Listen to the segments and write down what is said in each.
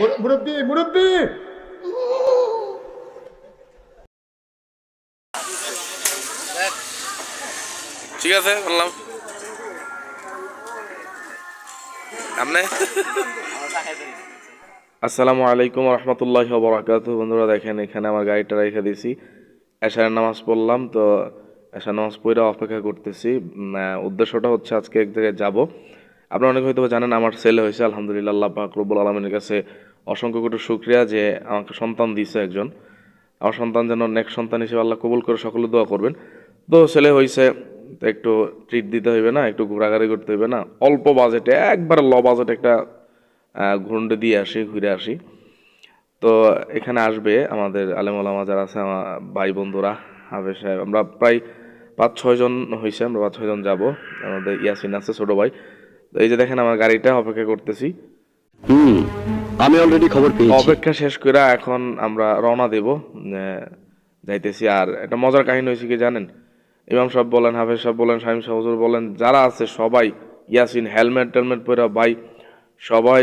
মুরব্বি মুরব্বি। ঠিক আছে বললাম আপনি। আসসালামু আলাইকুম রহমতুল্লাহি ওয়া বারাকাতুহু। বন্ধুরা দেখেন এখানে আমার গাড়িটা রেখে দিয়েছি, এশারের নামাজ পড়লাম, তো এশার নামাজ পড়ে অপেক্ষা করতেছি। উদ্দেশ্যটা হচ্ছে আজকে এক জায়গায় যাব। আপনারা অনেকে হয়তো জানেন আমার ছেলে হয়েছে, আলহামদুলিল্লাহ। আল্লাহ পাক রব্বুল আলামিনের কাছে অসংখ্য কোটি শুকরিয়া যে আমাকে সন্তান দিয়েছে একজন। আমার সন্তান যেন নেক্সট সন্তান হিসেবে আল্লাহ কবুল করে সকলে দোয়া করবেন। তো ছেলে হয়েছে, তো একটু ট্রিট দিতে হইবে না, একটু ঘোরাঘুরি করতে হইবে না, অল্প বাজেটে একবারে লো বাজেটে একটা ঘুরতে দিয়ে আসি, ঘুরে আসি। তো এখানে আসবে আমাদের আলেম ওলামা যারা আছে, আমার ভাই বন্ধুরা, হাফেজ সাহেব, আমরা প্রায় 5-6 জন হয়েছে, আমরা 5-6 জন যাবো। আমাদের ইয়াসিন আছে ছোট ভাই। তো এই যে দেখেন আমার গাড়িটা অপেক্ষা করতেছি। আমি অলরেডি খবর পেয়েছি। অপেক্ষা শেষ করে এখন আমরা রওনা দেব, যাইতেছি। আর একটা মজার কাহিনী হয়েছে কি জানেন, ইমাম সাহেব বলেন, হাফেজ সাহেব বলেন, শামীম সাহেব হুজুর বলেন, যারা আছে সবাই ইয়াসিন হেলমেট টেলমেট পরে ভাই সবাই।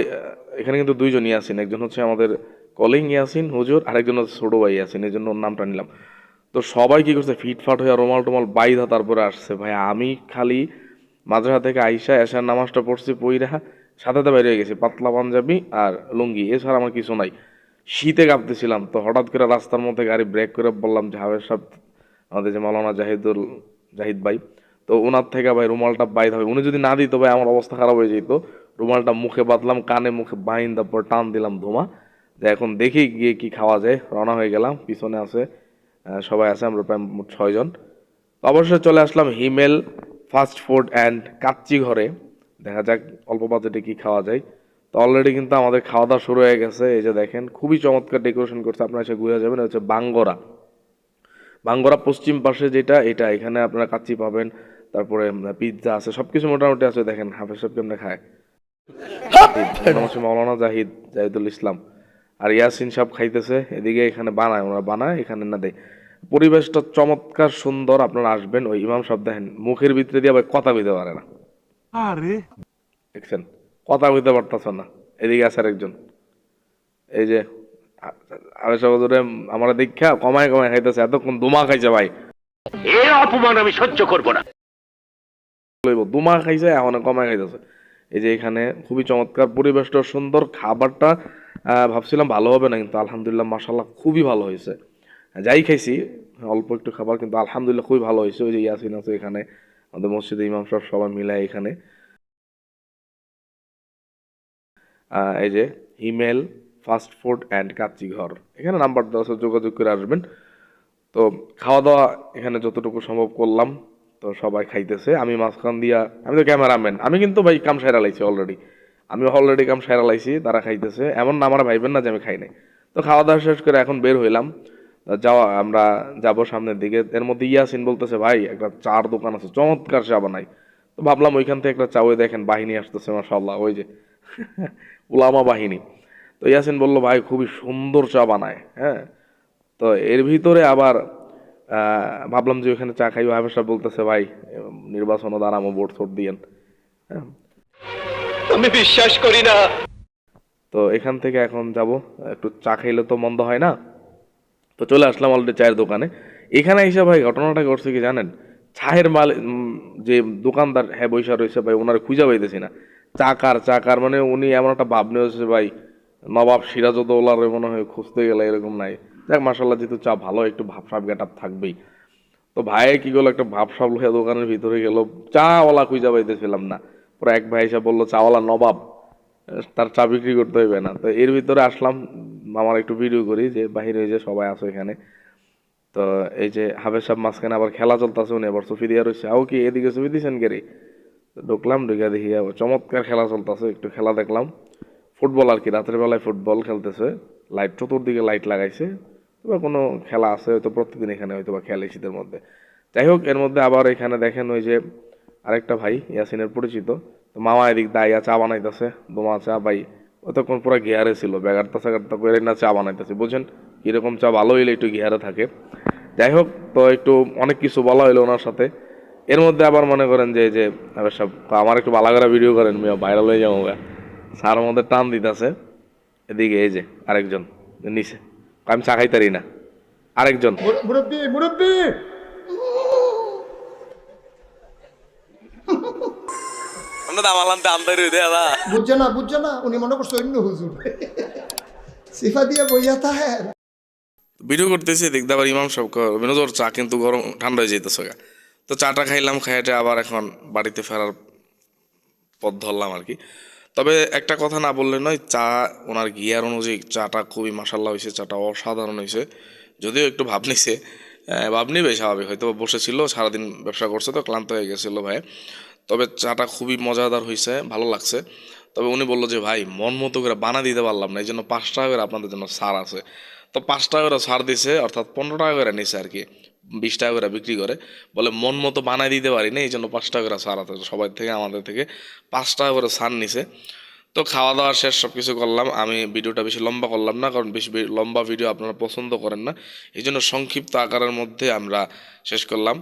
এখানে কিন্তু 2জন ইয়াসিন, একজন হচ্ছে আমাদের কলিং ইয়াসিন হুজুর, আরেকজন হচ্ছে ছোট ভাই ইয়াসিন, এই জন্য ওর নামটা নিলাম। তো সবাই কি করছে, ফিটফাট হয়ে রুমাল টুমাল বাইধা তারপরে আসছে। ভাই আমি খালি মাদ্রাসা থেকে আইসা এসার নামাজটা পড়ছি, পইরা সাথে বাইরে গেছি, পাতলা পাঞ্জাবি আর লুঙ্গি, এছাড়া আমার কিছু নাই। শীতে কাঁপতেছিলাম, তো হঠাৎ করে রাস্তার মধ্যে গাড়ি ব্রেক করে বললাম যে হাবের সাহেব, আমাদের যে মাওলানা জাহিদ ভাই, তো ওনার থেকে ভাই রুমালটা বাইদ হবে, উনি যদি না দিত ভাই আমার অবস্থা খারাপ হয়ে যেত। রুমালটা মুখে বাঁধলাম, কানে মুখে বাইন, তারপর টান দিলাম ধোঁয়া, যে এখন দেখি গিয়ে কি খাওয়া যায়। রওনা হয়ে গেলাম, পিছনে আছে সবাই আছে, আমরা প্রায় মোট 6 জন। অবশ্যই চলে আসলাম হিমেল ফাস্ট ফুড অ্যান্ড কাচ্চি ঘরে, দেখা যাক অল্প বাজেটে কি খাওয়া যায়। তো অলরেডি কিন্তু আমাদের খাওয়া দাওয়া শুরু হয়ে গেছে। এই যে দেখেন খুবই চমৎকার ডেকোরেশন করছে, আপনারা এসে ঘুরে যাবেন। হচ্ছে বাঙ্গরা, বাঙ্গরা পশ্চিম পাশে যেটা, এটা এখানে আপনারা কাচ্চি পাবেন, তারপরে পিৎজা আছে, সবকিছু মোটামুটি আছে। দেখেন হাফেজ সাহেব কেমনে খায়, হচ্ছে মাওলানা জাহিদুল ইসলাম আর ইয়াসিন সাহেব খাইতেছে এদিকে, এখানে বানায়, ওরা বানায় এখানে না দেয়। পরিবেশটা চমৎকার সুন্দর, আপনারা আসবেন। ওই ইমাম সাহেব দেখেন মুখের ভিতরে দিয়ে আবার কথা কইতে পারে না, আরে দেখছেন, কথা কইতে পারতেছে না। এদিকে আছে আরেকজন, এই যে আবেশা বদরে আমার দীক্ষা কমায় কমায় খাইতেছে, এতক্ষণ দুমা খাইছে ভাই, এর অপমান আমি সহ্য করব না। লইব দুমা খাইছে, এখন কমায় খাইতেছে। এই যে এখানে খুবই চমৎকার, পরিবেশটা সুন্দর, খাবারটা ভাবছিলাম ভালো হবে না, কিন্তু আলহামদুলিল্লাহ মাশাল্লাহ খুবই ভালো হয়েছে। যাই খাইছি অল্প একটু খাবার, কিন্তু আলহামদুলিল্লাহ খুবই ভালো হয়েছে। ওই যে ইয়াসিন আছে এখানে, আমাদের মসজিদে ইমাম সাহেব সবাই মিলে এখানে। এই যে হিমেল ফাস্ট ফুড অ্যান্ড কাচ্চি ঘর, এখানে নাম্বার দেওয়া আছে, যোগাযোগ করে আসবেন। তো খাওয়া দাওয়া এখানে যতটুকু সম্ভব করলাম। তো সবাই খাইতেছে, আমি মাঝখান দিয়া, আমি তো ক্যামেরাম্যান, আমি কিন্তু ভাই কাম সাইরা লাইছি অলরেডি, আমি অলরেডি কাম সাইরা লাইছি, তারা খাইতেছে, এমন না আমার ভাইবেন না যে আমি খাই নাই। তো খাওয়া দাওয়া শেষ করে এখন বের হইলাম, আমরা যাব সামনের দিকে। এর মধ্যে ইয়াসিন বলতেছে ভাই একটা চার দোকান আছে, চমৎকার চা বানাই। তো ভাবলাম ওইখান থেকে একটা চা, ওই দেখেন বাহিনী আসতেছে মাশাআল্লাহ, ওই যে উলামা বাহিনী। তো ইয়াসিন বলল ভাই খুবই সুন্দর চা বানায়, হ্যাঁ। তো এর ভিতরে আবার ভাবলাম যে ওখানে চা খাই, হাফেজ সাহেব বলতেছে ভাই নির্বাচনও দাঁড়ামো, ভোট টোট দিয়েন, হ্যাঁ। আমি বিশ্বাস করি না। তো এখান থেকে এখন যাব, একটু চা খাইলে তো মন্দ হয় না। তো চলে আসলাম অলরেডি চায়ের দোকানে। এখানে এসে ভাই ঘটনাটা করছে কি জানেন, চায়ের মাল যে দোকানদার, হ্যাঁ বৈশা রয়েছে ভাই, ওনার খুঁজা পাইতেছি না। চাকার মানে উনি এমন একটা ভাব নিয়ে হচ্ছে ভাই, নবাব সিরাজউদ্দৌলার মনে হয় খুঁজতে গেলে, এরকম নাই। যাক মাসাল্লাহ, যেহেতু চা ভালো, একটু ভাবসাব গেট আপ থাকবেই। তো ভাই কি করলো, একটা ভাবসাব লোহিয়া দোকানের ভিতরে গেল, চাওয়ালা খুঁজা পাইতেছিলাম না। পরে এক ভাই এসে বললো চাওয়ালা নবাব, তার চা বিক্রি করতে হইবে না। তো এর ভিতরে আসলাম, আমার একটু ভিডিও করি যে বাহিরে যে সবাই আছে এখানে। তো এই যে হাফেজ সাহেব মাঝখানে আবার খেলা চলতেছে, উনি আবার ছবি দিয়া রয়েছে, আও কি এদিকে ছবি দিয়েছেন গেরি। ঢুকলাম, ঢুকে দেখি আবার চমৎকার খেলা চলতেছে, একটু খেলা দেখলাম। ফুটবল আর কি, রাতের বেলায় ফুটবল খেলতেছে, লাইট চতুর্দিকে লাইট লাগাইছে। বা কোনো খেলা আছে হয়তো, প্রতিদিন এখানে হয়তো বা খেলে শীতের মধ্যে। যাই হোক, এর মধ্যে আবার এখানে দেখেন ওই যে আরেকটা ভাই ইয়াসিনের পরিচিত, তো মামা এদিক দাইয়া চা বানাইতেছে, দোমা চা ভাই, অতক্ষণ পুরো গিয়ারে ছিল, ব্যাগারটা স্যাগারটা করে না চা বানাইতেছে, বুঝছেন কিরকম চা ভালো হইলে একটু গিয়ারে থাকে। যাই হোক, তো একটু অনেক কিছু বলা হইলো ওনার সাথে। এর মধ্যে আবার মনে করেন যে সব আমার একটু বালাগারা ভিডিও করেন, ভাইরাল হয়ে যাবো, স্যার আমাদের টান দিতেছে। এদিকে এই যে আরেকজন নিচে, আমি চা খাইতারি না, আরেকজন। মুরব্বী মুরব্বী আমরা দামালাম তো আমদারি দেয়া বুঝছে না উনি মনে করছে অন্য হুজুর সিফা দিয়ে বইয়া তাহে ভিডিও করতেছি দেখতে আবার ইমাম সাহেব বিনোদর চা কিন্তু গরম ঠান্ডা হয়ে যেতেছে গা। তো চাটা খাইলাম, খাইতে আবার এখন বাড়িতে ফেরার পথ ধরলাম আর কি। তবে একটা কথা না বললে নয়, চা ওনার গিয়ার অনুযায়ী চাটা খুবই মাসাল্লাহ হয়েছে, চাটা অসাধারণ হয়েছে। যদিও একটু ভাব নিছে, ভাব নিবে স্বাভাবিক, হয়তো বসেছিল সারাদিন ব্যবসা করছে তো ক্লান্ত হয়ে গেছিলো ভাই। তবে চাটা খুবই মজাদার হয়েছে, ভালো লাগছে। তবে উনি বললো যে ভাই মন মতো করে বানা দিতে পারলাম না, এই জন্য 5 টাকা করে আপনাদের জন্য ছাড় আছে। তো 5 টাকা করে ছাড় দিছে, অর্থাৎ 15 টাকা করে নিছে আর কি, 20 টাকা করে বিক্রি করে। বলে মন মতো বানাই দিতে পারি না, এই জন্য 5 টাকা করে ছাড় আছে। সবাই থেকে আমাদের থেকে 5 টাকা করে ছাড় নিছে। তো খাওয়া দাওয়া শেষ, সব কিছু করলাম। আমি ভিডিওটা বেশি লম্বা করলাম না, কারণ বেশি লম্বা ভিডিও আপনারা পছন্দ করেন না, এই জন্য সংক্ষিপ্ত আকারের মধ্যে আমরা শেষ করলাম।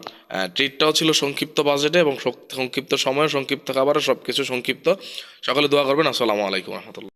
ট্রিটটাও ছিল সংক্ষিপ্ত বাজেটে এবং সংক্ষিপ্ত সময়ে, সংক্ষিপ্ত খাবারে, সব কিছু সংক্ষিপ্ত। সকলে দোয়া করবেন। আসসালামু আলাইকুম রহমতুল্লাহ।